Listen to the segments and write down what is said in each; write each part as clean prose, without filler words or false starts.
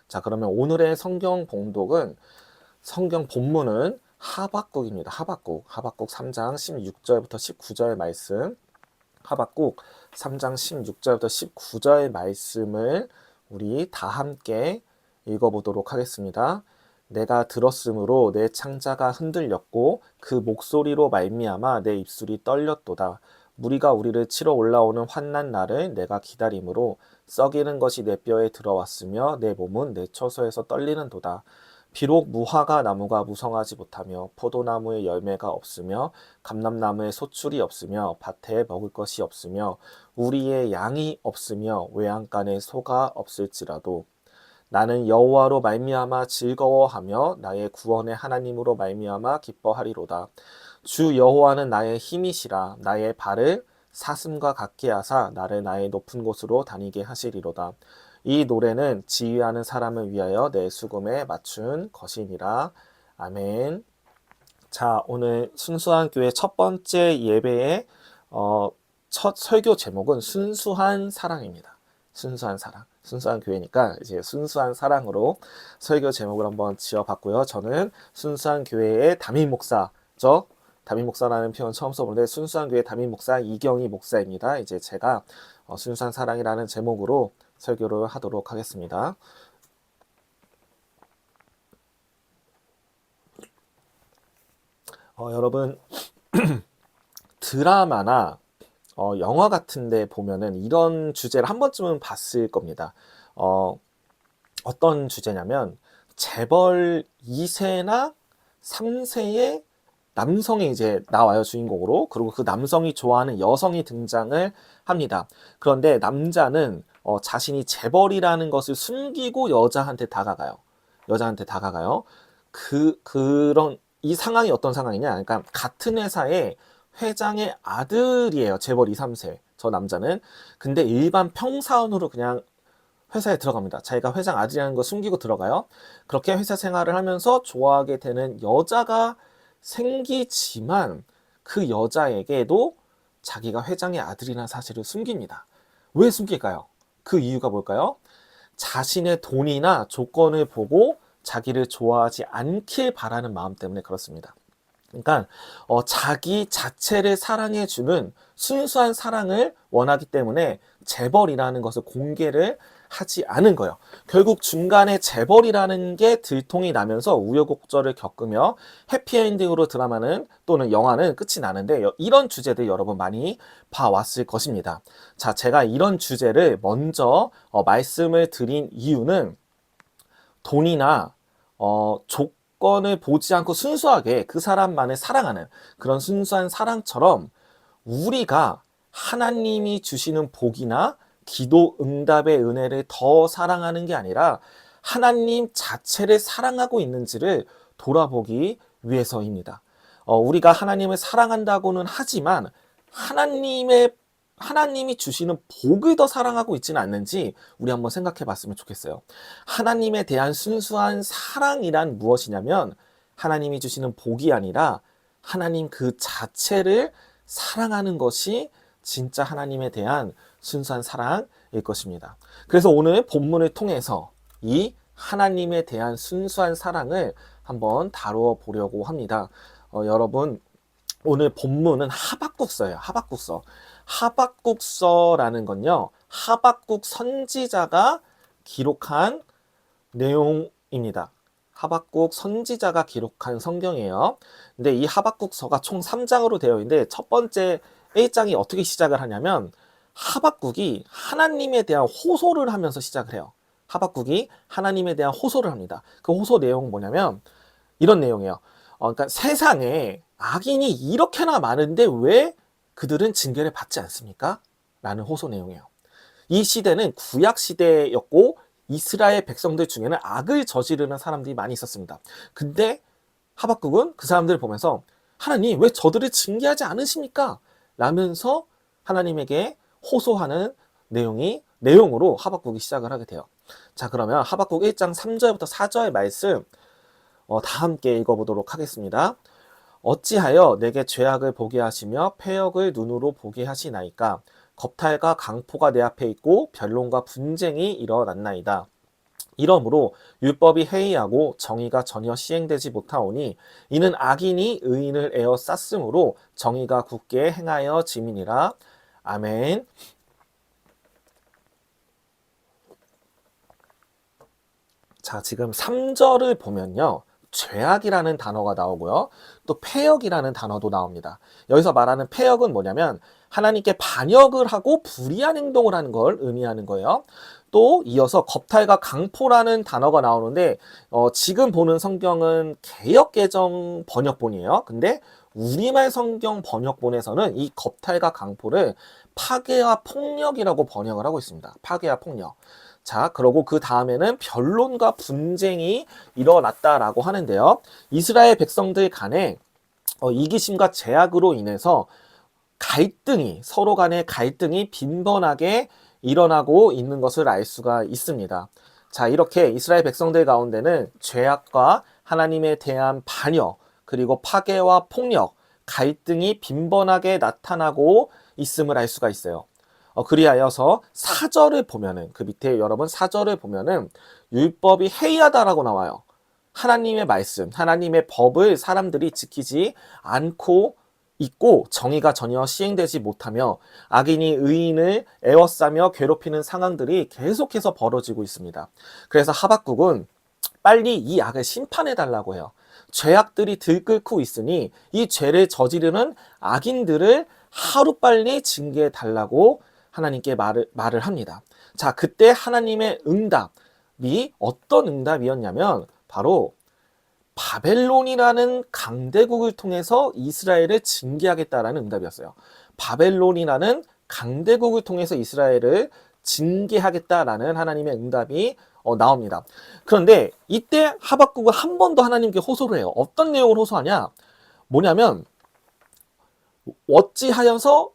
자, 그러면 오늘의 성경 봉독은 성경 본문은 하박국입니다. 하박국 3장 16절부터 19절 말씀. 하박국 3장 16절부터 19절 말씀을 우리 다 함께 읽어보도록 하겠습니다. 내가 들었으므로 내 창자가 흔들렸고 그 목소리로 말미암아 내 입술이 떨렸도다. 무리가 우리를 치러 올라오는 환난 날을 내가 기다림으로 썩이는 것이 내 뼈에 들어왔으며 내 몸은 내 처소에서 떨리는도다. 비록 무화과 나무가 무성하지 못하며 포도나무에 열매가 없으며 감람나무에 소출이 없으며 밭에 먹을 것이 없으며 우리의 양이 없으며 외양간에 소가 없을지라도 나는 여호와로 말미암아 즐거워하며 나의 구원의 하나님으로 말미암아 기뻐하리로다. 주 여호와는 나의 힘이시라. 나의 발을 사슴과 같게 하사 나를 나의 높은 곳으로 다니게 하시리로다. 이 노래는 지휘하는 사람을 위하여 내 수금에 맞춘 것이니라. 아멘. 자, 오늘 순수한 교회 첫 번째 예배의 첫 설교 제목은 순수한 사랑입니다. 순수한 사랑. 순수한 교회니까 이제 순수한 사랑으로 설교 제목을 한번 지어봤고요. 저는 순수한 교회의 담임 목사죠. 담임 목사라는 표현 처음 써보는데 순수한 교회 담임 목사 이경희 목사입니다. 이제 제가 순수한 사랑이라는 제목으로 설교를 하도록 하겠습니다. 여러분 드라마나 영화 같은 데 보면은 이런 주제를 한 번쯤은 봤을 겁니다. 어떤 주제냐면 재벌 2세나 3세의 남성이 이제 나와요, 주인공으로. 그리고 그 남성이 좋아하는 여성이 등장을 합니다. 그런데 남자는 자신이 재벌이라는 것을 숨기고 여자한테 다가가요. 그런 이 상황이 어떤 상황이냐? 그러니까 같은 회사의 회장의 아들이에요. 재벌 2, 3세. 저 남자는. 근데 일반 평사원으로 그냥 회사에 들어갑니다. 자기가 회장 아들이라는 거 숨기고 들어가요. 그렇게 회사 생활을 하면서 좋아하게 되는 여자가 생기지만 그 여자에게도 자기가 회장의 아들이라는 사실을 숨깁니다. 왜 숨길까요? 그 이유가 뭘까요? 자신의 돈이나 조건을 보고 자기를 좋아하지 않길 바라는 마음 때문에 그렇습니다. 그러니까 자기 자체를 사랑해주는 순수한 사랑을 원하기 때문에 재벌이라는 것을 공개를 하지 않은 거예요. 결국 중간에 재벌이라는 게 들통이 나면서 우여곡절을 겪으며 해피엔딩으로 드라마는 또는 영화는 끝이 나는데 이런 주제들 여러분 많이 봐왔을 것입니다. 자, 제가 이런 주제를 먼저 말씀을 드린 이유는 돈이나 조건을 보지 않고 순수하게 그 사람만을 사랑하는 그런 순수한 사랑처럼 우리가 하나님이 주시는 복이나 기도 응답의 은혜를 더 사랑하는 게 아니라 하나님 자체를 사랑하고 있는지를 돌아보기 위해서입니다. 우리가 하나님을 사랑한다고는 하지만 하나님이 주시는 복을 더 사랑하고 있지는 않는지 우리 한번 생각해 봤으면 좋겠어요. 하나님에 대한 순수한 사랑이란 무엇이냐면 하나님이 주시는 복이 아니라 하나님 그 자체를 사랑하는 것이 진짜 하나님에 대한 순수한 사랑일 것입니다. 그래서 오늘 본문을 통해서 이 하나님에 대한 순수한 사랑을 한번 다루어 보려고 합니다. 여러분 오늘 본문은 하박국서예요. 하박국서라는 건요. 하박국 선지자가 기록한 내용입니다. 하박국 선지자가 기록한 성경이에요. 근데 이 하박국서가 총 3장으로 되어 있는데 첫 번째 1장이 어떻게 시작을 하냐면 하박국이 하나님에 대한 호소를 하면서 시작을 해요. 하박국이 하나님에 대한 호소를 합니다. 그 호소 내용은 뭐냐면 이런 내용이에요. 그러니까 세상에 악인이 이렇게나 많은데 왜 그들은 징계를 받지 않습니까? 라는 호소 내용이에요. 이 시대는 구약 시대였고 이스라엘 백성들 중에는 악을 저지르는 사람들이 많이 있었습니다. 근데 하박국은 그 사람들을 보면서 하나님 왜 저들을 징계하지 않으십니까? 라면서 하나님에게 호소하는 내용으로 하박국이 시작을 하게 돼요. 자, 그러면 하박국 1장 3절부터 4절 말씀 다 함께 읽어보도록 하겠습니다. 어찌하여 내게 죄악을 보게 하시며 패역을 눈으로 보게 하시나이까? 겁탈과 강포가 내 앞에 있고 변론과 분쟁이 일어났나이다. 이러므로 율법이 해이하고 정의가 전혀 시행되지 못하오니 이는 악인이 의인을 에워쌌으므로 정의가 굳게 행하여 짐이니라. 아멘. 자, 지금 3절을 보면요. 죄악이라는 단어가 나오고요. 또 패역이라는 단어도 나옵니다. 여기서 말하는 패역은 뭐냐면 하나님께 반역을 하고 불의한 행동을 하는 걸 의미하는 거예요. 또 이어서 겁탈과 강포라는 단어가 나오는데 지금 보는 성경은 개역개정 번역본이에요. 근데 우리말 성경 번역본에서는 이 겁탈과 강포를 파괴와 폭력이라고 번역을 하고 있습니다. 파괴와 폭력. 자, 그러고 그 다음에는 변론과 분쟁이 일어났다라고 하는데요. 이스라엘 백성들 간에 이기심과 제약으로 인해서 서로 간의 갈등이 빈번하게 일어나고 있는 것을 알 수가 있습니다. 자, 이렇게 이스라엘 백성들 가운데는 죄악과 하나님에 대한 반역, 그리고 파괴와 폭력, 갈등이 빈번하게 나타나고 있음을 알 수가 있어요. 그리하여서 사절을 보면은, 그 밑에 여러분 사절을 보면은 율법이 해이하다라고 나와요. 하나님의 말씀, 하나님의 법을 사람들이 지키지 않고 있고 정의가 전혀 시행되지 못하며 악인이 의인을 에워싸며 괴롭히는 상황들이 계속해서 벌어지고 있습니다. 그래서 하박국은 빨리 이 악을 심판해달라고 해요. 죄악들이 들끓고 있으니 이 죄를 저지르는 악인들을 하루빨리 징계해달라고 하나님께 말을 합니다. 자, 그때 하나님의 응답이 어떤 응답이었냐면 바로 바벨론이라는 강대국을 통해서 이스라엘을 징계하겠다라는 응답이었어요. 바벨론이라는 강대국을 통해서 이스라엘을 징계하겠다라는 하나님의 응답이 나옵니다. 그런데 이때 하박국은 한 번 더 하나님께 호소를 해요. 어떤 내용을 호소하냐? 뭐냐면 어찌하여서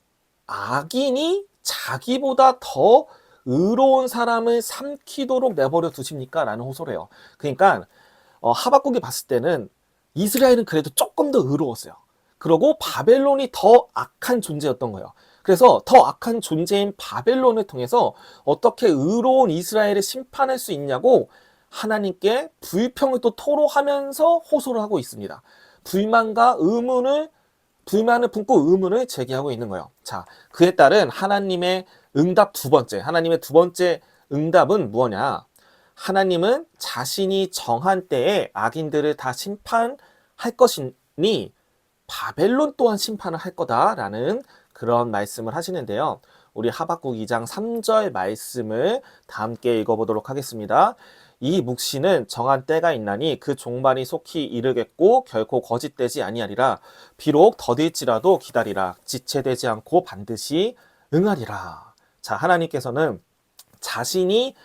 악인이 자기보다 더 의로운 사람을 삼키도록 내버려 두십니까? 라는 호소를 해요. 그러니까 하박국이 봤을 때는 이스라엘은 그래도 조금 더 의로웠어요. 그리고 바벨론이 더 악한 존재였던 거예요. 그래서 더 악한 존재인 바벨론을 통해서 어떻게 의로운 이스라엘을 심판할 수 있냐고 하나님께 불평을 또 토로하면서 호소를 하고 있습니다. 불만을 품고 의문을 제기하고 있는 거예요. 자, 그에 따른 하나님의 응답 하나님의 두 번째 응답은 뭐냐? 하나님은 자신이 정한 때에 악인들을 다 심판할 것이니 바벨론 또한 심판을 할 거다라는 그런 말씀을 하시는데요. 우리 하박국 2장 3절 말씀을 다 함께 읽어보도록 하겠습니다. 이 묵시는 정한 때가 있나니 그 종말이 속히 이르겠고 결코 거짓되지 아니하리라. 비록 더딜지라도 기다리라. 지체되지 않고 반드시 응하리라. 자, 하나님께서는 자신이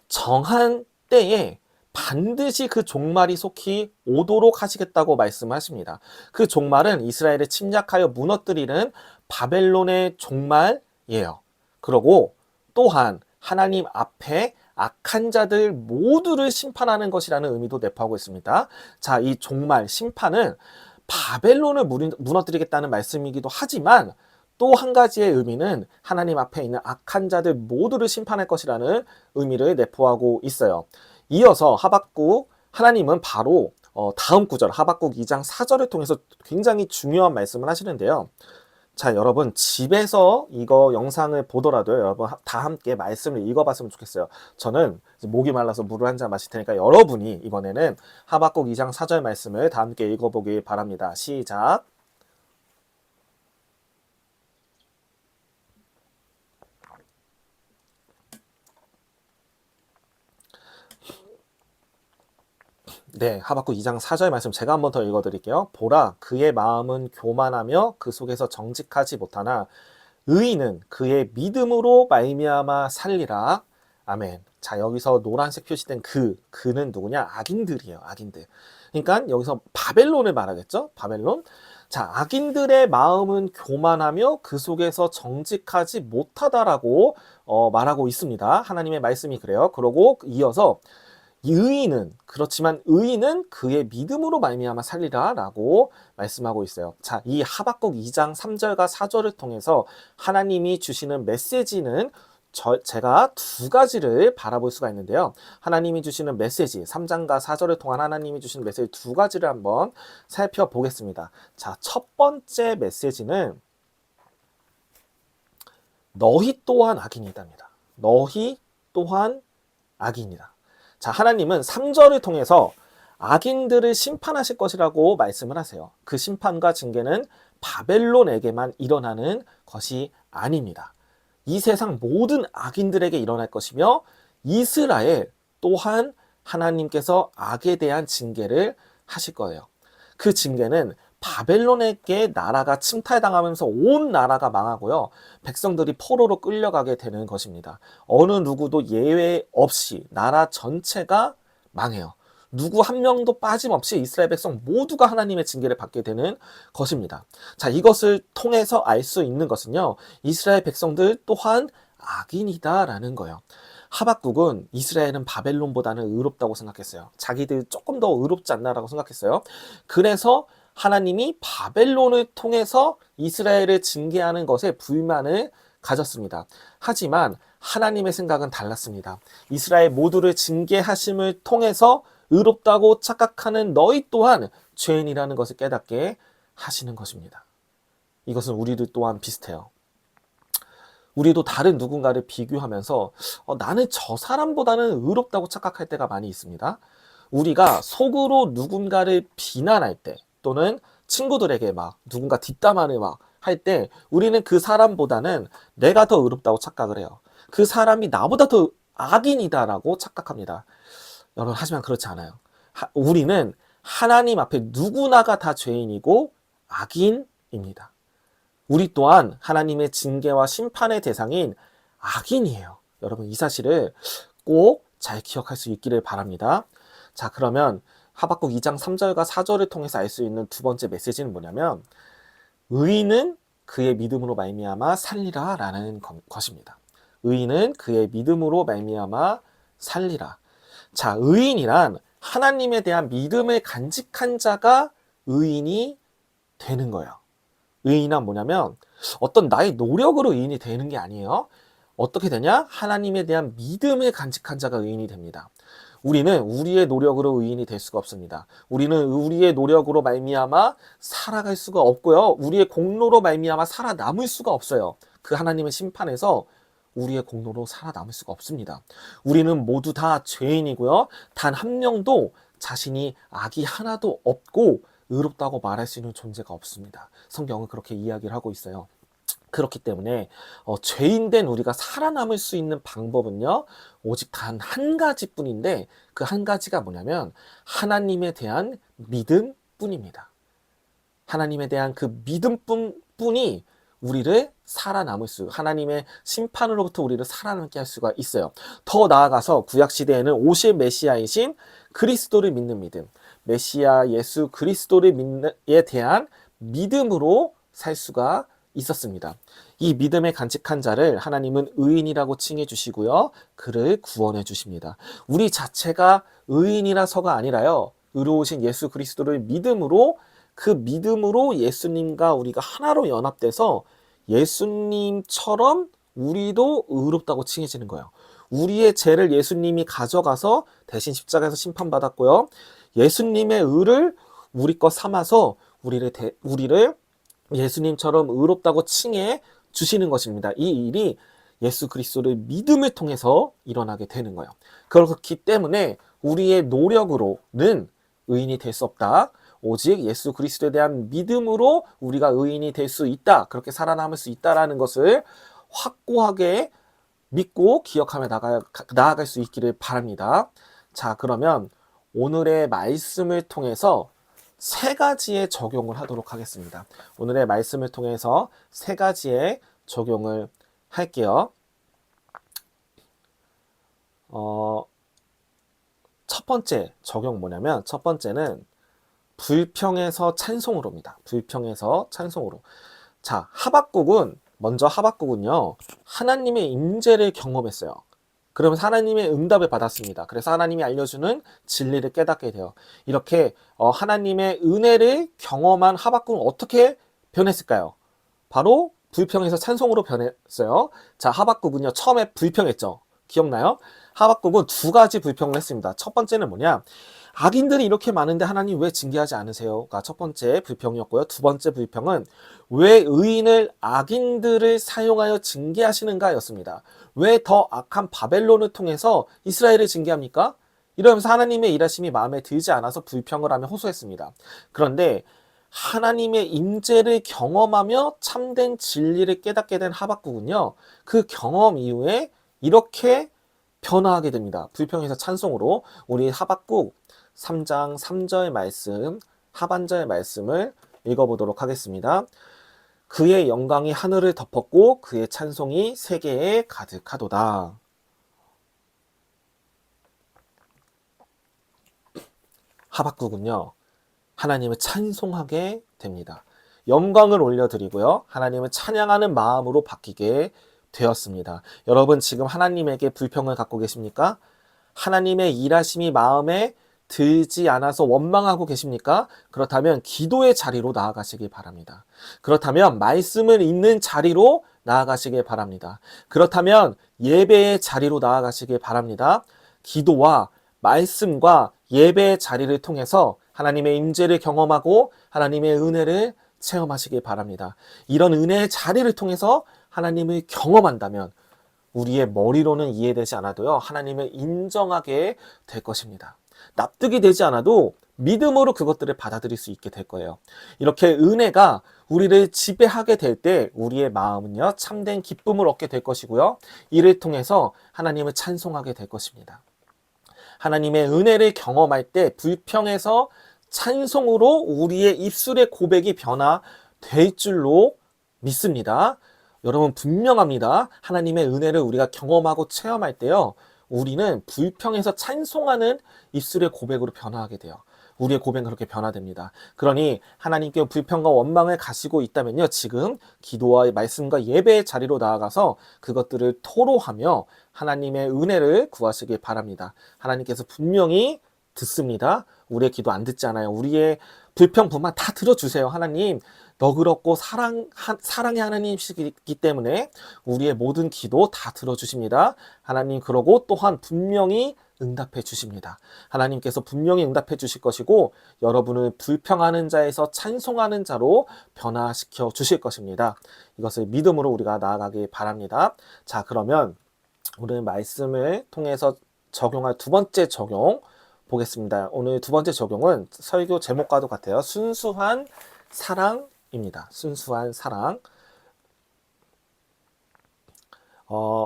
정한 때에 반드시 그 종말이 속히 오도록 하시겠다고 말씀하십니다. 그 종말은 이스라엘을 침략하여 무너뜨리는 바벨론의 종말이에요. 그리고 또한 하나님 앞에 악한 자들 모두를 심판하는 것이라는 의미도 내포하고 있습니다. 자, 이 종말, 심판은 바벨론을 무너뜨리겠다는 말씀이기도 하지만 또 한 가지의 의미는 하나님 앞에 있는 악한 자들 모두를 심판할 것이라는 의미를 내포하고 있어요. 이어서 하나님은 바로 다음 구절 하박국 2장 4절을 통해서 굉장히 중요한 말씀을 하시는데요. 자, 여러분 집에서 이거 영상을 보더라도 여러분 다 함께 말씀을 읽어봤으면 좋겠어요. 저는 목이 말라서 물을 한 잔 마실 테니까 여러분이 이번에는 하박국 2장 4절 말씀을 다 함께 읽어보길 바랍니다. 시작. 네, 하박국 2장 4절 말씀 제가 한번 더 읽어드릴게요. 보라, 그의 마음은 교만하며 그 속에서 정직하지 못하나 의인은 그의 믿음으로 말미암아 살리라. 아멘. 자, 여기서 노란색 표시된 그는 누구냐? 악인들이에요. 악인들. 그러니까 여기서 바벨론을 말하겠죠? 바벨론. 자, 악인들의 마음은 교만하며 그 속에서 정직하지 못하다라고 말하고 있습니다. 하나님의 말씀이 그래요. 그러고 이어서 그렇지만 의인은 그의 믿음으로 말미암아 살리라라고 말씀하고 있어요. 자, 이 하박국 2장 3절과 4절을 통해서 하나님이 주시는 메시지는 제가 두 가지를 바라볼 수가 있는데요. 하나님이 주시는 메시지, 3장과 4절을 통한 하나님이 주시는 메시지 두 가지를 한번 살펴보겠습니다. 자, 첫 번째 메시지는 너희 또한 악인이다입니다. 너희 또한 악인이다. 자, 하나님은 3절을 통해서 악인들을 심판하실 것이라고 말씀을 하세요. 그 심판과 징계는 바벨론에게만 일어나는 것이 아닙니다. 이 세상 모든 악인들에게 일어날 것이며 이스라엘 또한 하나님께서 악에 대한 징계를 하실 거예요. 그 징계는 바벨론에게 나라가 침탈당하면서 온 나라가 망하고요. 백성들이 포로로 끌려가게 되는 것입니다. 어느 누구도 예외 없이 나라 전체가 망해요. 누구 한 명도 빠짐없이 이스라엘 백성 모두가 하나님의 징계를 받게 되는 것입니다. 자, 이것을 통해서 알 수 있는 것은요. 이스라엘 백성들 또한 악인이다라는 거예요. 하박국은 이스라엘은 바벨론보다는 의롭다고 생각했어요. 자기들 조금 더 의롭지 않나라고 생각했어요. 그래서 하나님이 바벨론을 통해서 이스라엘을 징계하는 것에 불만을 가졌습니다. 하지만 하나님의 생각은 달랐습니다. 이스라엘 모두를 징계하심을 통해서 의롭다고 착각하는 너희 또한 죄인이라는 것을 깨닫게 하시는 것입니다. 이것은 우리들 또한 비슷해요. 우리도 다른 누군가를 비교하면서 나는 저 사람보다는 의롭다고 착각할 때가 많이 있습니다. 우리가 속으로 누군가를 비난할 때 또는 친구들에게 막 누군가 뒷담화를 막 할 때 우리는 그 사람보다는 내가 더 의롭다고 착각을 해요. 그 사람이 나보다 더 악인이다라고 착각합니다. 여러분, 하지만 그렇지 않아요. 우리는 하나님 앞에 누구나가 다 죄인이고 악인입니다. 우리 또한 하나님의 징계와 심판의 대상인 악인이에요. 여러분, 이 사실을 꼭 잘 기억할 수 있기를 바랍니다. 자, 그러면 하박국 2장 3절과 4절을 통해서 알 수 있는 두 번째 메시지는 뭐냐면 의인은 그의 믿음으로 말미암아 살리라 라는 것입니다. 의인은 그의 믿음으로 말미암아 살리라. 자, 의인이란 하나님에 대한 믿음을 간직한 자가 의인이 되는 거예요. 의인은 뭐냐면 어떤 나의 노력으로 의인이 되는 게 아니에요. 어떻게 되냐? 하나님에 대한 믿음을 간직한 자가 의인이 됩니다. 우리는 우리의 노력으로 의인이 될 수가 없습니다. 우리는 우리의 노력으로 말미암아 살아갈 수가 없고요. 우리의 공로로 말미암아 살아남을 수가 없어요. 그 하나님의 심판에서 우리의 공로로 살아남을 수가 없습니다. 우리는 모두 다 죄인이고요. 단 한 명도 자신이 악이 하나도 없고 의롭다고 말할 수 있는 존재가 없습니다. 성경은 그렇게 이야기를 하고 있어요. 그렇기 때문에 죄인된 우리가 살아남을 수 있는 방법은요, 오직 단 한 가지뿐인데 그 한 가지가 뭐냐면 하나님에 대한 믿음뿐입니다. 하나님에 대한 그 믿음뿐이 우리를 하나님의 심판으로부터 우리를 살아남게 할 수가 있어요. 더 나아가서 구약시대에는 오실 메시아이신 그리스도를 믿는 믿음, 메시아 예수 그리스도를 믿는에 대한 믿음으로 살 수가 있었습니다. 이 믿음에 간직한 자를 하나님은 의인이라고 칭해 주시고요. 그를 구원해 주십니다. 우리 자체가 의인이라서가 아니라요. 의로우신 예수 그리스도를 믿음으로 그 믿음으로 예수님과 우리가 하나로 연합돼서 예수님처럼 우리도 의롭다고 칭해지는 거예요. 우리의 죄를 예수님이 가져가서 대신 십자가에서 심판받았고요. 예수님의 의를 우리 것 삼아서 우리를 예수님처럼 의롭다고 칭해 주시는 것입니다. 이 일이 예수 그리스도를 믿음을 통해서 일어나게 되는 거예요. 그렇기 때문에 우리의 노력으로는 의인이 될 수 없다. 오직 예수 그리스도에 대한 믿음으로 우리가 의인이 될 수 있다. 그렇게 살아남을 수 있다라는 것을 확고하게 믿고 기억하며 나아갈 수 있기를 바랍니다. 자, 그러면 오늘의 말씀을 통해서 세 가지의 적용을 하도록 하겠습니다. 오늘의 말씀을 통해서 세 가지의 적용을 할게요. 첫 번째 적용 뭐냐면 첫 번째는 불평에서 찬송으로입니다. 불평에서 찬송으로. 자, 하박국은요 하나님의 임재를 경험했어요. 그러면서 하나님의 응답을 받았습니다. 그래서 하나님이 알려주는 진리를 깨닫게 돼요. 이렇게 하나님의 은혜를 경험한 하박국은 어떻게 변했을까요? 바로 불평에서 찬송으로 변했어요. 자, 하박국은요, 처음에 불평했죠. 기억나요? 하박국은 두 가지 불평을 했습니다. 첫 번째는 뭐냐? 악인들이 이렇게 많은데 하나님 왜 징계하지 않으세요?가 첫 번째 불평이었고요. 두 번째 불평은 왜 의인을 악인들을 사용하여 징계하시는가 였습니다. 왜 더 악한 바벨론을 통해서 이스라엘을 징계합니까? 이러면서 하나님의 일하심이 마음에 들지 않아서 불평을 하며 호소했습니다. 그런데 하나님의 임재를 경험하며 참된 진리를 깨닫게 된 하박국은요, 그 경험 이후에 이렇게 변화하게 됩니다. 불평에서 찬송으로. 우리 하박국 3장 3절 말씀, 하반절 말씀을 읽어보도록 하겠습니다. 그의 영광이 하늘을 덮었고 그의 찬송이 세계에 가득하도다. 하박국은요, 하나님을 찬송하게 됩니다. 영광을 올려드리고요, 하나님을 찬양하는 마음으로 바뀌게 되었습니다. 여러분, 지금 하나님에게 불평을 갖고 계십니까? 하나님의 일하심이 마음에 들지 않아서 원망하고 계십니까? 그렇다면 기도의 자리로 나아가시길 바랍니다. 그렇다면 말씀을 읽는 자리로 나아가시길 바랍니다. 그렇다면 예배의 자리로 나아가시길 바랍니다. 기도와 말씀과 예배의 자리를 통해서 하나님의 임재를 경험하고 하나님의 은혜를 체험하시길 바랍니다. 이런 은혜의 자리를 통해서 하나님을 경험한다면 우리의 머리로는 이해되지 않아도요, 하나님을 인정하게 될 것입니다. 납득이 되지 않아도 믿음으로 그것들을 받아들일 수 있게 될 거예요. 이렇게 은혜가 우리를 지배하게 될 때 우리의 마음은요, 참된 기쁨을 얻게 될 것이고요, 이를 통해서 하나님을 찬송하게 될 것입니다. 하나님의 은혜를 경험할 때 불평에서 찬송으로 우리의 입술의 고백이 변화될 줄로 믿습니다. 여러분, 분명합니다. 하나님의 은혜를 우리가 경험하고 체험할 때요, 우리는 불평에서 찬송하는 입술의 고백으로 변화하게 돼요. 우리의 고백은 그렇게 변화됩니다. 그러니 하나님께 불평과 원망을 가지고 있다면요, 지금 기도와 말씀과 예배의 자리로 나아가서 그것들을 토로하며 하나님의 은혜를 구하시길 바랍니다. 하나님께서 분명히 듣습니다. 우리의 기도 안 듣지 않아요. 우리의 불평, 불만 다 들어주세요. 하나님, 너그럽고 사랑의 하나님이시기 때문에 우리의 모든 기도 다 들어주십니다. 하나님, 그러고 또한 분명히 응답해 주십니다. 하나님께서 분명히 응답해 주실 것이고 여러분을 불평하는 자에서 찬송하는 자로 변화시켜 주실 것입니다. 이것을 믿음으로 우리가 나아가길 바랍니다. 자, 그러면 오늘 말씀을 통해서 적용할 두 번째 적용 보겠습니다. 오늘 두 번째 적용은 설교 제목과도 같아요. 순수한 사랑입니다. 순수한 사랑.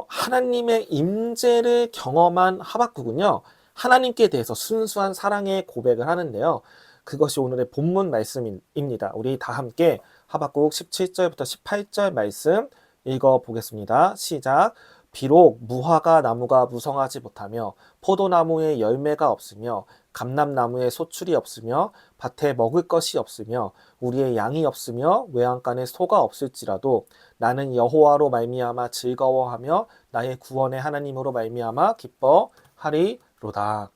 하나님의 임재를 경험한 하박국은요, 하나님께 대해서 순수한 사랑의 고백을 하는데요, 그것이 오늘의 본문 말씀입니다. 우리 다 함께 하박국 17절부터 18절 말씀 읽어보겠습니다. 시작. 비록 무화과 나무가 무성하지 못하며 포도나무에 열매가 없으며 감람나무에 소출이 없으며 밭에 먹을 것이 없으며 우리의 양이 없으며 외양간에 소가 없을지라도 나는 여호와로 말미암아 즐거워하며 나의 구원의 하나님으로 말미암아 기뻐하리로다.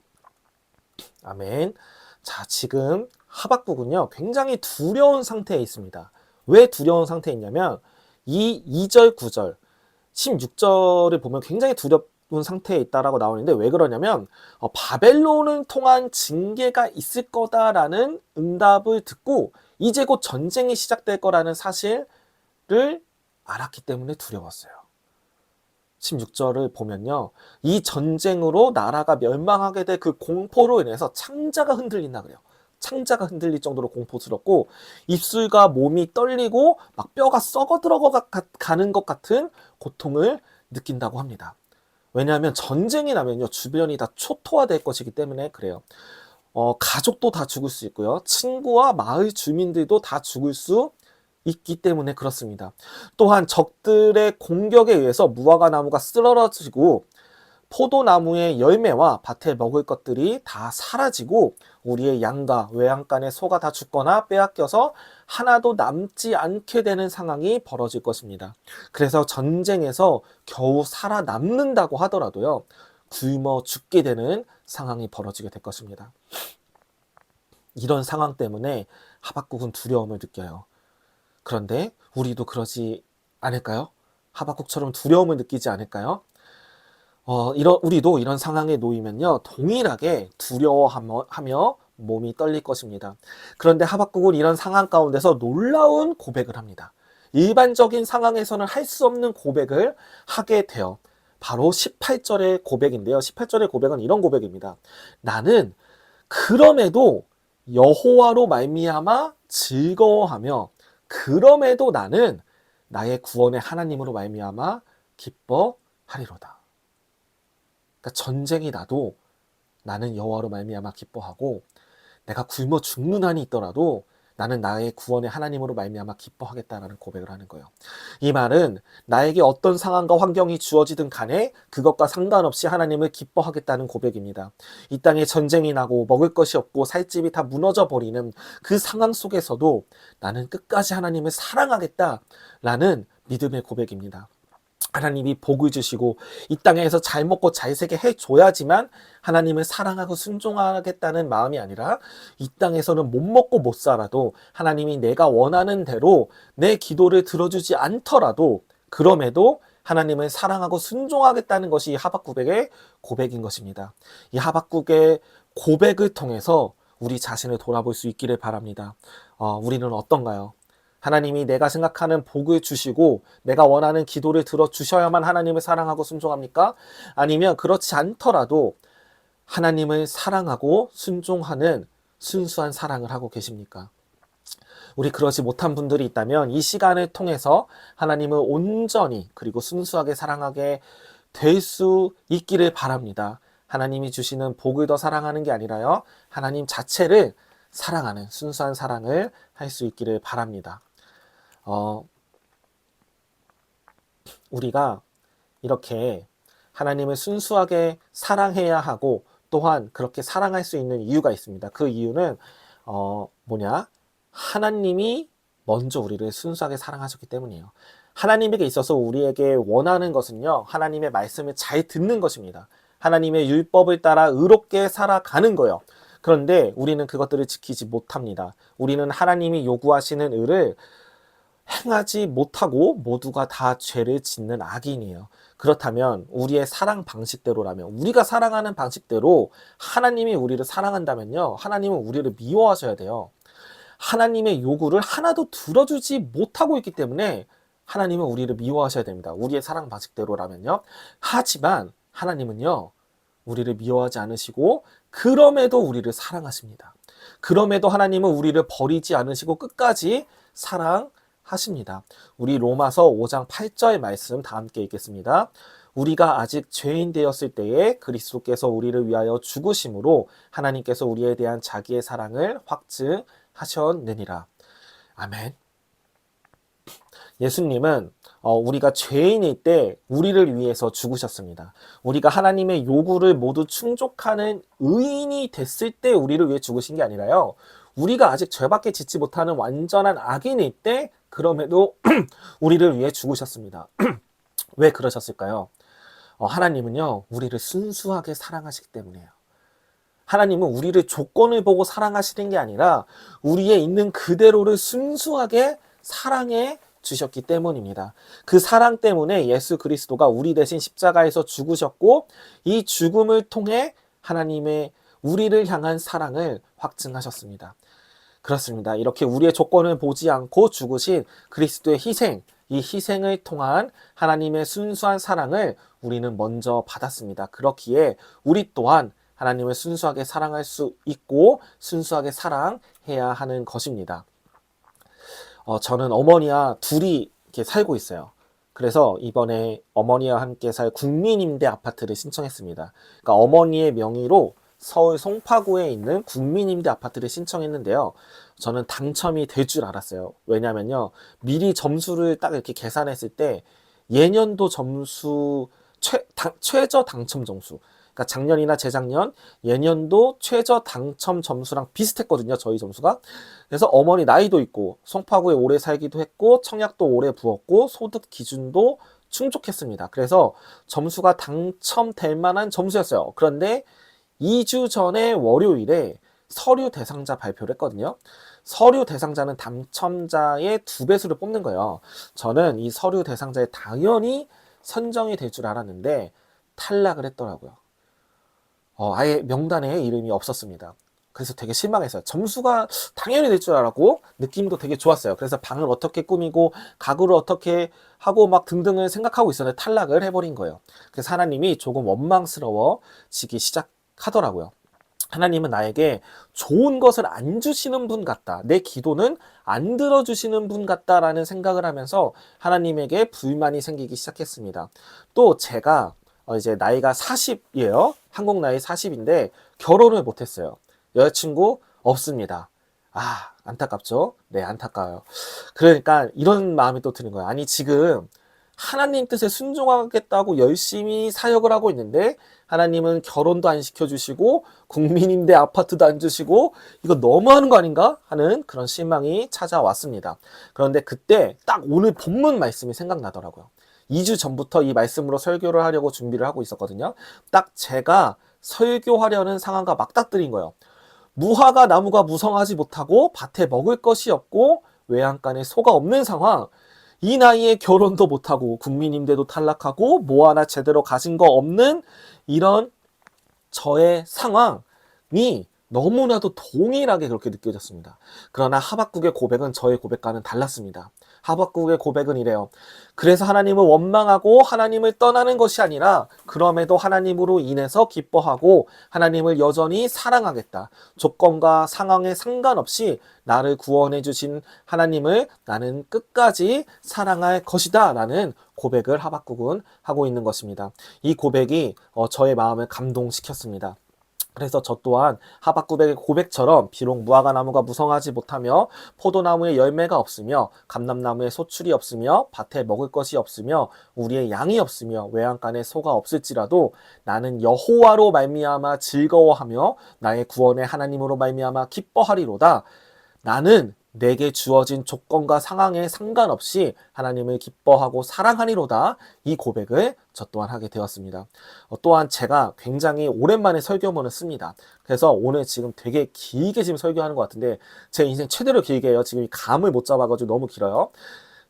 아멘. 자, 지금 하박국은요, 굉장히 두려운 상태에 있습니다. 왜 두려운 상태에 있냐면 이 2절, 9절, 16절을 보면 굉장히 두려운 상태에 있다라고 나오는데, 왜 그러냐면 바벨론을 통한 징계가 있을 거다라는 응답을 듣고 이제 곧 전쟁이 시작될 거라는 사실을 알았기 때문에 두려웠어요. 16절을 보면요, 이 전쟁으로 나라가 멸망하게 될 그 공포로 인해서 창자가 흔들린다 그래요. 창자가 흔들릴 정도로 공포스럽고 입술과 몸이 떨리고 막 뼈가 썩어 들어가는 것 같은 고통을 느낀다고 합니다. 왜냐하면 전쟁이 나면요, 주변이 다 초토화될 것이기 때문에 그래요. 가족도 다 죽을 수 있고요, 친구와 마을 주민들도 다 죽을 수 있기 때문에 그렇습니다. 또한 적들의 공격에 의해서 무화과 나무가 쓰러지고 포도나무의 열매와 밭에 먹을 것들이 다 사라지고 우리의 양과 외양간의 소가 다 죽거나 빼앗겨서 하나도 남지 않게 되는 상황이 벌어질 것입니다. 그래서 전쟁에서 겨우 살아남는다고 하더라도요, 굶어 죽게 되는 상황이 벌어지게 될 것입니다. 이런 상황 때문에 하박국은 두려움을 느껴요. 그런데 우리도 그러지 않을까요? 하박국처럼 두려움을 느끼지 않을까요? 우리도 이런 상황에 놓이면요, 동일하게 두려워하며 몸이 떨릴 것입니다. 그런데 하박국은 이런 상황 가운데서 놀라운 고백을 합니다. 일반적인 상황에서는 할 수 없는 고백을 하게 돼요. 바로 18절의 고백인데요. 18절의 고백은 이런 고백입니다. 나는 그럼에도 여호와로 말미암아 즐거워하며 그럼에도 나는 나의 구원의 하나님으로 말미암아 기뻐하리로다. 그러니까 전쟁이 나도 나는 여호와로 말미암아 기뻐하고 내가 굶어 죽는 한이 있더라도 나는 나의 구원의 하나님으로 말미암아 기뻐하겠다라는 고백을 하는 거예요. 이 말은 나에게 어떤 상황과 환경이 주어지든 간에 그것과 상관없이 하나님을 기뻐하겠다는 고백입니다. 이 땅에 전쟁이 나고 먹을 것이 없고 살집이 다 무너져 버리는 그 상황 속에서도 나는 끝까지 하나님을 사랑하겠다라는 믿음의 고백입니다. 하나님이 복을 주시고 이 땅에서 잘 먹고 잘 살게 해줘야지만 하나님을 사랑하고 순종하겠다는 마음이 아니라 이 땅에서는 못 먹고 못 살아도 하나님이 내가 원하는 대로 내 기도를 들어주지 않더라도 그럼에도 하나님을 사랑하고 순종하겠다는 것이 하박국의 고백인 것입니다. 이 하박국의 고백을 통해서 우리 자신을 돌아볼 수 있기를 바랍니다. 우리는 어떤가요? 하나님이 내가 생각하는 복을 주시고 내가 원하는 기도를 들어주셔야만 하나님을 사랑하고 순종합니까? 아니면 그렇지 않더라도 하나님을 사랑하고 순종하는 순수한 사랑을 하고 계십니까? 우리 그러지 못한 분들이 있다면 이 시간을 통해서 하나님을 온전히 그리고 순수하게 사랑하게 될 수 있기를 바랍니다. 하나님이 주시는 복을 더 사랑하는 게 아니라요, 하나님 자체를 사랑하는 순수한 사랑을 할 수 있기를 바랍니다. 우리가 이렇게 하나님을 순수하게 사랑해야 하고 또한 그렇게 사랑할 수 있는 이유가 있습니다. 그 이유는 하나님이 먼저 우리를 순수하게 사랑하셨기 때문이에요. 하나님에게 있어서 우리에게 원하는 것은요, 하나님의 말씀을 잘 듣는 것입니다. 하나님의 율법을 따라 의롭게 살아가는 거예요. 그런데 우리는 그것들을 지키지 못합니다. 우리는 하나님이 요구하시는 의를 행하지 못하고 모두가 다 죄를 짓는 악인이에요. 그렇다면 우리의 사랑 방식대로라면, 우리가 사랑하는 방식대로 하나님이 우리를 사랑한다면요, 하나님은 우리를 미워하셔야 돼요. 하나님의 요구를 하나도 들어주지 못하고 있기 때문에 하나님은 우리를 미워하셔야 됩니다. 우리의 사랑 방식대로라면요. 하지만 하나님은요, 우리를 미워하지 않으시고 그럼에도 우리를 사랑하십니다. 그럼에도 하나님은 우리를 버리지 않으시고 끝까지 사랑하십니다. 우리 로마서 5장 8절 말씀 다 함께 읽겠습니다. 우리가 아직 죄인 되었을 때에 그리스도께서 우리를 위하여 죽으심으로 하나님께서 우리에 대한 자기의 사랑을 확증하셨느니라. 아멘. 예수님은 우리가 죄인일 때 우리를 위해서 죽으셨습니다. 우리가 하나님의 요구를 모두 충족하는 의인이 됐을 때 우리를 위해 죽으신 게 아니라요, 우리가 아직 죄밖에 짓지 못하는 완전한 악인일 때 그럼에도 우리를 위해 죽으셨습니다. 왜 그러셨을까요? 하나님은요, 우리를 순수하게 사랑하시기 때문이에요. 하나님은 우리를 조건을 보고 사랑하시는 게 아니라 우리의 있는 그대로를 순수하게 사랑해 주셨기 때문입니다. 그 사랑 때문에 예수 그리스도가 우리 대신 십자가에서 죽으셨고 이 죽음을 통해 하나님의 우리를 향한 사랑을 확증하셨습니다. 그렇습니다. 이렇게 우리의 조건을 보지 않고 죽으신 그리스도의 희생, 이 희생을 통한 하나님의 순수한 사랑을 우리는 먼저 받았습니다. 그렇기에 우리 또한 하나님을 순수하게 사랑할 수 있고 순수하게 사랑해야 하는 것입니다. 저는 어머니와 둘이 이렇게 살고 있어요. 그래서 이번에 어머니와 함께 살 국민임대 아파트를 신청했습니다. 그러니까 어머니의 명의로 서울 송파구에 있는 국민임대 아파트를 신청했는데요. 저는 당첨이 될 줄 알았어요. 왜냐면요, 미리 점수를 딱 이렇게 계산했을 때 예년도 점수 최저 당첨 점수, 그러니까 작년이나 재작년, 예년도 최저 당첨 점수랑 비슷했거든요, 저희 점수가. 그래서 어머니 나이도 있고 송파구에 오래 살기도 했고 청약도 오래 부었고 소득 기준도 충족했습니다. 그래서 점수가 당첨될 만한 점수였어요. 그런데 2주 전에 월요일에 서류 대상자 발표를 했거든요. 서류 대상자는 당첨자의 2배수를 뽑는 거예요. 저는 이 서류 대상자에 당연히 선정이 될 줄 알았는데 탈락을 했더라고요. 아예 명단에 이름이 없었습니다. 그래서 되게 실망했어요. 점수가 당연히 될 줄 알았고 느낌도 되게 좋았어요. 그래서 방을 어떻게 꾸미고 가구를 어떻게 하고 막 등등을 생각하고 있었는데 탈락을 해버린 거예요. 그래서 하나님이 조금 원망스러워지기 시작하더라고요. 하나님은 나에게 좋은 것을 안 주시는 분 같다. 내 기도는 안 들어주시는 분 같다라는 생각을 하면서 하나님에게 불만이 생기기 시작했습니다. 또 제가 이제 나이가 40이에요. 한국 나이 40인데 결혼을 못했어요. 여자친구 없습니다. 안타깝죠? 네, 안타까워요. 그러니까 이런 마음이 또 드는 거예요. 아니, 지금 하나님 뜻에 순종하겠다고 열심히 사역을 하고 있는데 하나님은 결혼도 안 시켜주시고 국민임대 아파트도 안 주시고 이거 너무하는 거 아닌가 하는 그런 실망이 찾아왔습니다. 그런데 그때 딱 오늘 본문 말씀이 생각나더라고요. 2주 전부터 이 말씀으로 설교를 하려고 준비를 하고 있었거든요. 딱 제가 설교하려는 상황과 맞닥뜨린 거예요. 무화과 나무가 무성하지 못하고 밭에 먹을 것이 없고 외양간에 소가 없는 상황. 이 나이에 결혼도 못하고 국민임대도 탈락하고 뭐 하나 제대로 가진 거 없는 이런 저의 상황이 너무나도 동일하게 그렇게 느껴졌습니다. 그러나 하박국의 고백은 저의 고백과는 달랐습니다. 하박국의 고백은 이래요. 그래서 하나님을 원망하고 하나님을 떠나는 것이 아니라 그럼에도 하나님으로 인해서 기뻐하고 하나님을 여전히 사랑하겠다. 조건과 상황에 상관없이 나를 구원해 주신 하나님을 나는 끝까지 사랑할 것이다 라는 고백을 하박국은 하고 있는 것입니다. 이 고백이 저의 마음을 감동시켰습니다. 그래서 저 또한 하박국의 고백처럼 비록 무화과 나무가 무성하지 못하며 포도나무에 열매가 없으며 감람나무에 소출이 없으며 밭에 먹을 것이 없으며 우리의 양이 없으며 외양간에 소가 없을지라도 나는 여호와로 말미암아 즐거워하며 나의 구원의 하나님으로 말미암아 기뻐하리로다. 나는 내게 주어진 조건과 상황에 상관없이 하나님을 기뻐하고 사랑하리로다. 이 고백을 저 또한 하게 되었습니다. 또한 제가 굉장히 오랜만에 설교문을 씁니다. 그래서 오늘 지금 되게 길게 지금 설교하는 것 같은데 제 인생 최대로 길게 해요. 지금 감을 못 잡아가지고 너무 길어요.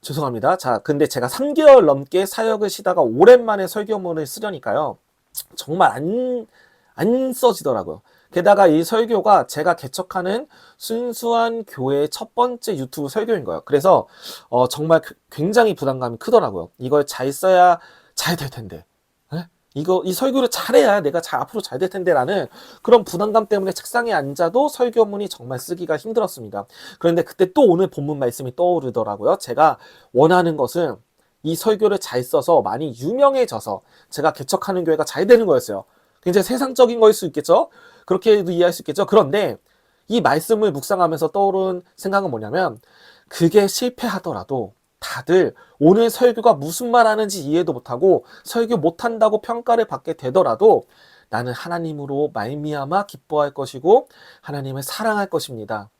죄송합니다. 자, 근데 제가 3개월 넘게 사역을 쉬다가 오랜만에 설교문을 쓰려니까요. 정말 안 써지더라고요. 게다가 이 설교가 제가 개척하는 순수한 교회의 첫 번째 유튜브 설교인 거예요. 그래서 정말 굉장히 부담감이 크더라고요. 이걸 잘 써야 잘 될 텐데. 이 설교를 잘해야 내가 앞으로 잘 될 텐데 라는 그런 부담감 때문에 책상에 앉아도 설교문이 정말 쓰기가 힘들었습니다. 그런데 그때 또 오늘 본문 말씀이 떠오르더라고요. 제가 원하는 것은 이 설교를 잘 써서 많이 유명해져서 제가 개척하는 교회가 잘 되는 거였어요. 굉장히 세상적인 거일 수 있겠죠? 그렇게도 이해할 수 있겠죠? 그런데 이 말씀을 묵상하면서 떠오른 생각은 뭐냐면 그게 실패하더라도 다들 오늘 설교가 무슨 말 하는지 이해도 못하고 설교 못한다고 평가를 받게 되더라도 나는 하나님으로 말미암아 기뻐할 것이고 하나님을 사랑할 것입니다.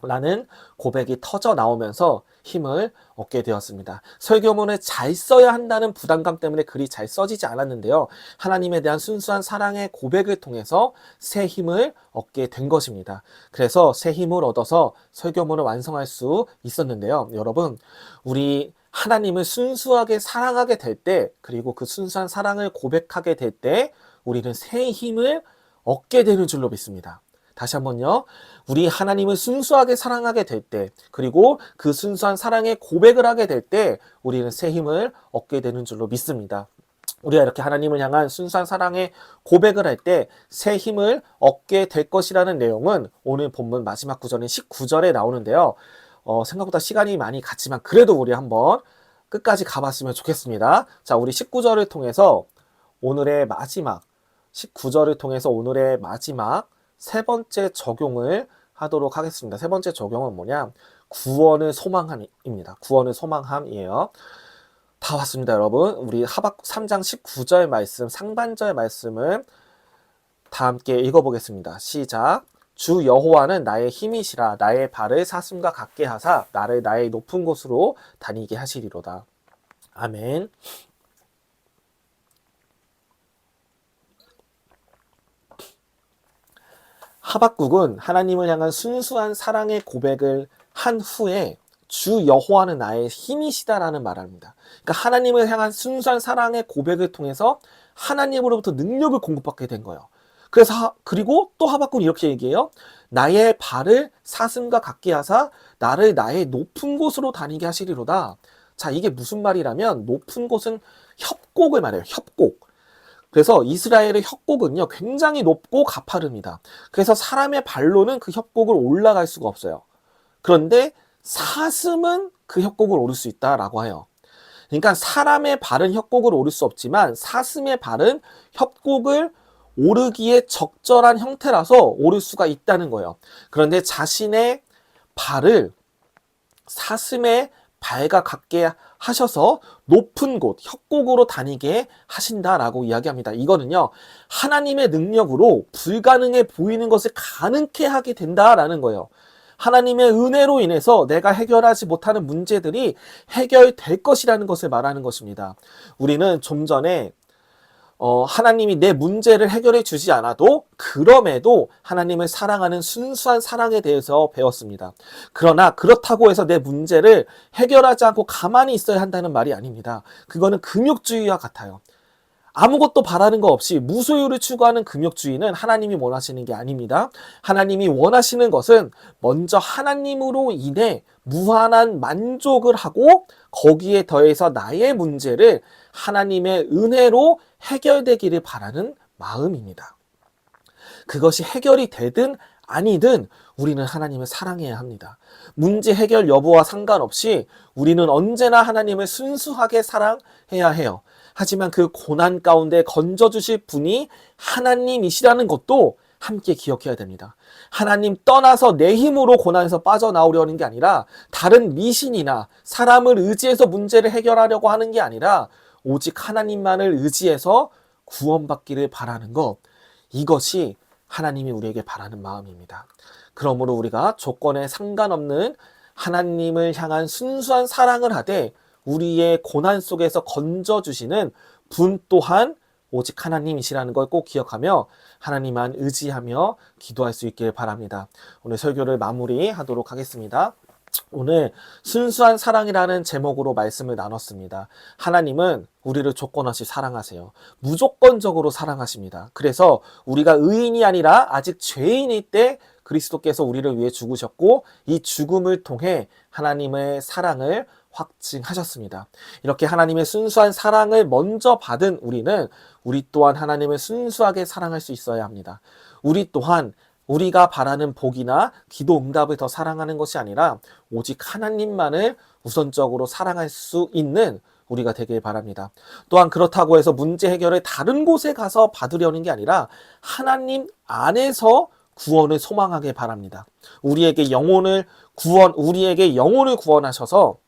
라는 고백이 터져 나오면서 힘을 얻게 되었습니다. 설교문을 잘 써야 한다는 부담감 때문에 글이 잘 써지지 않았는데요. 하나님에 대한 순수한 사랑의 고백을 통해서 새 힘을 얻게 된 것입니다. 그래서 새 힘을 얻어서 설교문을 완성할 수 있었는데요. 여러분, 우리 하나님을 순수하게 사랑하게 될 때, 그리고 그 순수한 사랑을 고백하게 될 때, 우리는 새 힘을 얻게 되는 줄로 믿습니다. 다시 한번요. 우리 하나님을 순수하게 사랑하게 될 때, 그리고 그 순수한 사랑의 고백을 하게 될 때 우리는 새 힘을 얻게 되는 줄로 믿습니다. 우리가 이렇게 하나님을 향한 순수한 사랑의 고백을 할 때 새 힘을 얻게 될 것이라는 내용은 오늘 본문 마지막 구절인 19절에 나오는데요. 생각보다 시간이 많이 갔지만 그래도 우리 한번 끝까지 가봤으면 좋겠습니다. 자, 우리 19절을 통해서 오늘의 마지막 19절을 통해서 오늘의 마지막 세 번째 적용을 하도록 하겠습니다. 세 번째 적용은 뭐냐? 구원을 소망함입니다. 구원을 소망함이에요. 다 왔습니다, 여러분. 우리 하박국 3장 19절 말씀, 상반절 말씀을 다 함께 읽어보겠습니다. 시작. 주 여호와는 나의 힘이시라. 나의 발을 사슴과 같게 하사 나를 나의 높은 곳으로 다니게 하시리로다. 아멘. 하박국은 하나님을 향한 순수한 사랑의 고백을 한 후에 주 여호와는 나의 힘이시다라는 말을 합니다. 그러니까 하나님을 향한 순수한 사랑의 고백을 통해서 하나님으로부터 능력을 공급받게 된 거예요. 그래서 그리고 또 하박국은 이렇게 얘기해요. 나의 발을 사슴과 같게 하사 나를 나의 높은 곳으로 다니게 하시리로다. 자, 이게 무슨 말이라면 높은 곳은 협곡을 말해요. 협곡. 그래서 이스라엘의 협곡은요, 굉장히 높고 가파릅니다. 그래서 사람의 발로는 그 협곡을 올라갈 수가 없어요. 그런데 사슴은 그 협곡을 오를 수 있다라고 해요. 그러니까 사람의 발은 협곡을 오를 수 없지만 사슴의 발은 협곡을 오르기에 적절한 형태라서 오를 수가 있다는 거예요. 그런데 자신의 발을 사슴의 발과 같게 하셔서 높은 곳, 협곡으로 다니게 하신다라고 이야기합니다. 이거는요, 하나님의 능력으로 불가능해 보이는 것을 가능케 하게 된다라는 거예요. 하나님의 은혜로 인해서 내가 해결하지 못하는 문제들이 해결될 것이라는 것을 말하는 것입니다. 우리는 좀 전에 하나님이 내 문제를 해결해 주지 않아도 그럼에도 하나님을 사랑하는 순수한 사랑에 대해서 배웠습니다. 그러나 그렇다고 해서 내 문제를 해결하지 않고 가만히 있어야 한다는 말이 아닙니다. 그거는 금욕주의와 같아요. 아무것도 바라는 거 없이 무소유를 추구하는 금욕주의는 하나님이 원하시는 게 아닙니다. 하나님이 원하시는 것은 먼저 하나님으로 인해 무한한 만족을 하고 거기에 더해서 나의 문제를 하나님의 은혜로 해결되기를 바라는 마음입니다. 그것이 해결이 되든 아니든 우리는 하나님을 사랑해야 합니다. 문제 해결 여부와 상관없이 우리는 언제나 하나님을 순수하게 사랑해야 해요. 하지만 그 고난 가운데 건져주실 분이 하나님이시라는 것도 함께 기억해야 됩니다. 하나님 떠나서 내 힘으로 고난에서 빠져나오려는 게 아니라 다른 미신이나 사람을 의지해서 문제를 해결하려고 하는 게 아니라 오직 하나님만을 의지해서 구원받기를 바라는 것, 이것이 하나님이 우리에게 바라는 마음입니다. 그러므로 우리가 조건에 상관없는 하나님을 향한 순수한 사랑을 하되 우리의 고난 속에서 건져주시는 분 또한 오직 하나님이시라는 걸 꼭 기억하며 하나님만 의지하며 기도할 수 있길 바랍니다. 오늘 설교를 마무리하도록 하겠습니다. 오늘 순수한 사랑이라는 제목으로 말씀을 나눴습니다. 하나님은 우리를 조건 없이 사랑하세요. 무조건적으로 사랑하십니다. 그래서 우리가 의인이 아니라 아직 죄인일 때 그리스도께서 우리를 위해 죽으셨고 이 죽음을 통해 하나님의 사랑을 확증하셨습니다. 이렇게 하나님의 순수한 사랑을 먼저 받은 우리는 우리 또한 하나님을 순수하게 사랑할 수 있어야 합니다. 우리 또한 우리가 바라는 복이나 기도 응답을 더 사랑하는 것이 아니라 오직 하나님만을 우선적으로 사랑할 수 있는 우리가 되길 바랍니다. 또한 그렇다고 해서 문제 해결을 다른 곳에 가서 받으려는 게 아니라 하나님 안에서 구원을 소망하길 바랍니다. 우리에게 영혼을 구원하셔서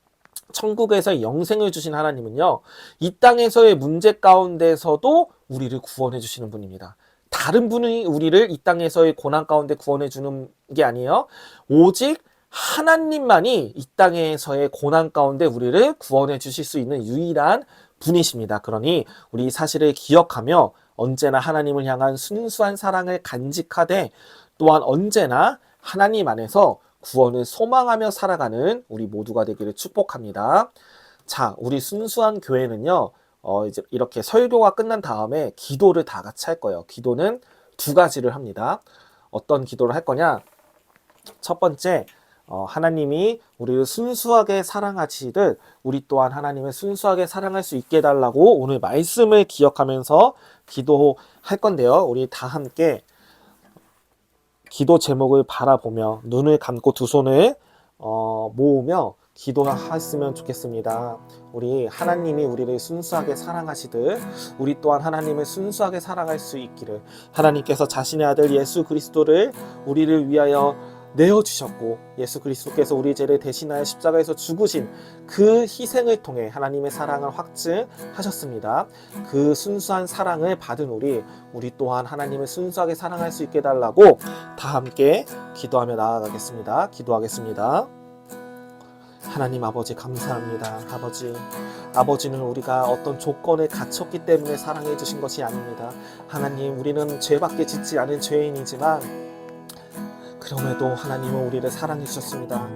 천국에서 영생을 주신 하나님은요, 이 땅에서의 문제 가운데서도 우리를 구원해 주시는 분입니다. 다른 분이 우리를 이 땅에서의 고난 가운데 구원해 주는 게 아니에요. 오직 하나님만이 이 땅에서의 고난 가운데 우리를 구원해 주실 수 있는 유일한 분이십니다. 그러니 우리 사실을 기억하며 언제나 하나님을 향한 순수한 사랑을 간직하되 또한 언제나 하나님 안에서 구원을 소망하며 살아가는 우리 모두가 되기를 축복합니다. 자, 우리 순수한 교회는요, 이제 이렇게 설교가 끝난 다음에 기도를 다 같이 할 거예요. 기도는 두 가지를 합니다. 어떤 기도를 할 거냐? 첫 번째, 하나님이 우리를 순수하게 사랑하시듯 우리 또한 하나님을 순수하게 사랑할 수 있게 해달라고 오늘 말씀을 기억하면서 기도할 건데요. 우리 다 함께 기도 제목을 바라보며 눈을 감고 두 손을 모으며 기도했으면 좋겠습니다. 우리 하나님이 우리를 순수하게 사랑하시듯 우리 또한 하나님을 순수하게 사랑할 수 있기를, 하나님께서 자신의 아들 예수 그리스도를 우리를 위하여 내어주셨고 예수 그리스도께서 우리 죄를 대신하여 십자가에서 죽으신 그 희생을 통해 하나님의 사랑을 확증하셨습니다. 그 순수한 사랑을 받은 우리 또한 하나님을 순수하게 사랑할 수 있게 해달라고 다 함께 기도하며 나아가겠습니다. 기도하겠습니다. 하나님 아버지 감사합니다. 아버지는 우리가 어떤 조건에 갇혔기 때문에 사랑해 주신 것이 아닙니다. 하나님, 우리는 죄밖에 짓지 않은 죄인이지만 그럼에도 하나님은 우리를 사랑해 주셨습니다.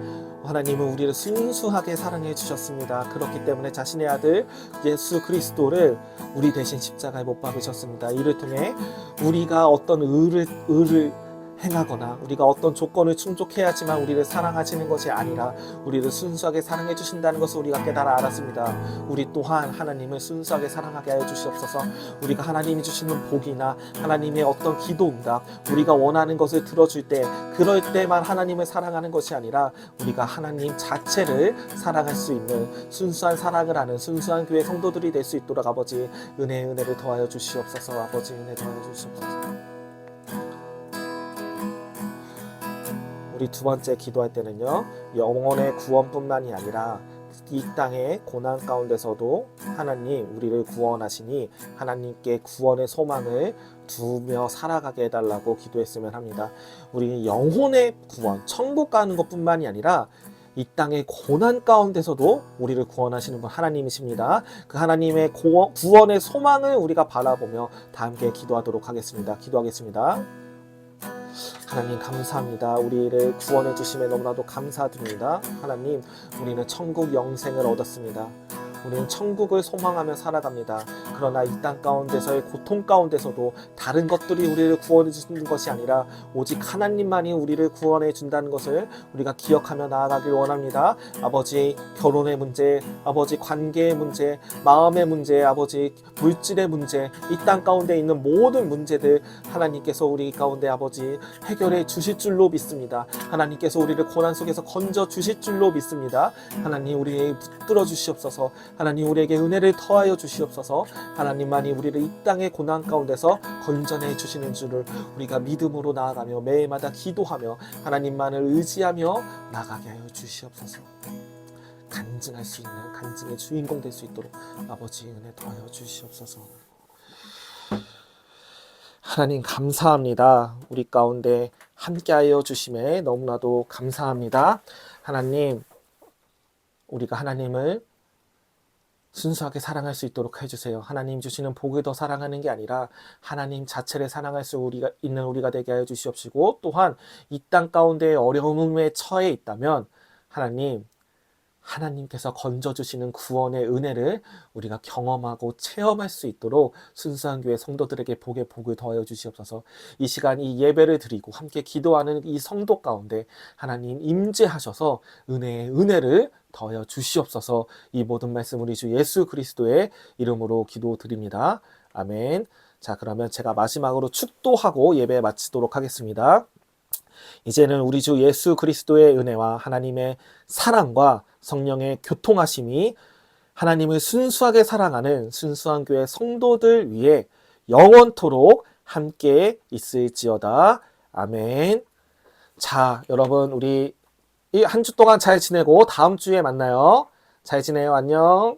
하나님은 우리를 순수하게 사랑해 주셨습니다. 그렇기 때문에 자신의 아들 예수 그리스도를 우리 대신 십자가에 못 박으셨습니다. 이를 통해 우리가 어떤 의를 행하거나 우리가 어떤 조건을 충족해야지만 우리를 사랑하시는 것이 아니라 우리를 순수하게 사랑해 주신다는 것을 우리가 깨달아 알았습니다. 우리 또한 하나님을 순수하게 사랑하게 하여 주시옵소서. 우리가 하나님이 주시는 복이나 하나님의 어떤 기도응답, 우리가 원하는 것을 들어줄 때 그럴 때만 하나님을 사랑하는 것이 아니라 우리가 하나님 자체를 사랑할 수 있는 순수한 사랑을 하는 순수한 교회 성도들이 될 수 있도록 아버지 은혜를 더하여 주시옵소서. 아버지 은혜 더하여 주시옵소서. 우리 두 번째 기도할 때는요, 영혼의 구원뿐만이 아니라 이 땅의 고난 가운데서도 하나님 우리를 구원하시니 하나님께 구원의 소망을 두며 살아가게 해달라고 기도했으면 합니다. 우리 영혼의 구원, 천국 가는 것뿐만이 아니라 이 땅의 고난 가운데서도 우리를 구원하시는 분 하나님이십니다. 그 하나님의 구원의 소망을 우리가 바라보며 다 함께 기도하도록 하겠습니다. 기도하겠습니다. 하나님 감사합니다. 우리를 구원해 주심에 너무나도 감사드립니다. 하나님, 우리는 천국 영생을 얻었습니다. 우리는 천국을 소망하며 살아갑니다. 그러나 이 땅 가운데서의 고통 가운데서도 다른 것들이 우리를 구원해 주는 것이 아니라 오직 하나님만이 우리를 구원해 준다는 것을 우리가 기억하며 나아가길 원합니다. 아버지, 결혼의 문제, 아버지 관계의 문제, 마음의 문제, 아버지 물질의 문제, 이 땅 가운데 있는 모든 문제들 하나님께서 우리 가운데 아버지 해결해 주실 줄로 믿습니다. 하나님께서 우리를 고난 속에서 건져 주실 줄로 믿습니다. 하나님, 우리에게 붙들어 주시옵소서. 하나님, 우리에게 은혜를 더하여 주시옵소서. 하나님만이 우리를 이 땅의 고난 가운데서 건져내 주시는 줄을 우리가 믿음으로 나아가며 매일마다 기도하며 하나님만을 의지하며 나가게 하여 주시옵소서. 간증할 수 있는 간증의 주인공 될 수 있도록 아버지 은혜 더하여 주시옵소서. 하나님 감사합니다. 우리 가운데 함께하여 주심에 너무나도 감사합니다. 하나님, 우리가 하나님을 순수하게 사랑할 수 있도록 해주세요. 하나님 주시는 복을 더 사랑하는 게 아니라 하나님 자체를 사랑할 수 있는 우리가 되게 하여 주시옵시고, 또한 이 땅 가운데 어려움에 처해 있다면 하나님께서 건져주시는 구원의 은혜를 우리가 경험하고 체험할 수 있도록 순수한 교회 성도들에게 복을 더하여 주시옵소서. 이 시간 이 예배를 드리고 함께 기도하는 이 성도 가운데 하나님 임재하셔서 은혜를 더하여 주시옵소서. 이 모든 말씀 우리 주 예수 그리스도의 이름으로 기도드립니다. 아멘. 자, 그러면 제가 마지막으로 축도하고 예배 마치도록 하겠습니다. 이제는 우리 주 예수 그리스도의 은혜와 하나님의 사랑과 성령의 교통하심이 하나님을 순수하게 사랑하는 순수한 교회 성도들 위해 영원토록 함께 있을지어다. 아멘. 자, 여러분, 우리 이 한 주 동안 잘 지내고 다음 주에 만나요. 잘 지내요. 안녕.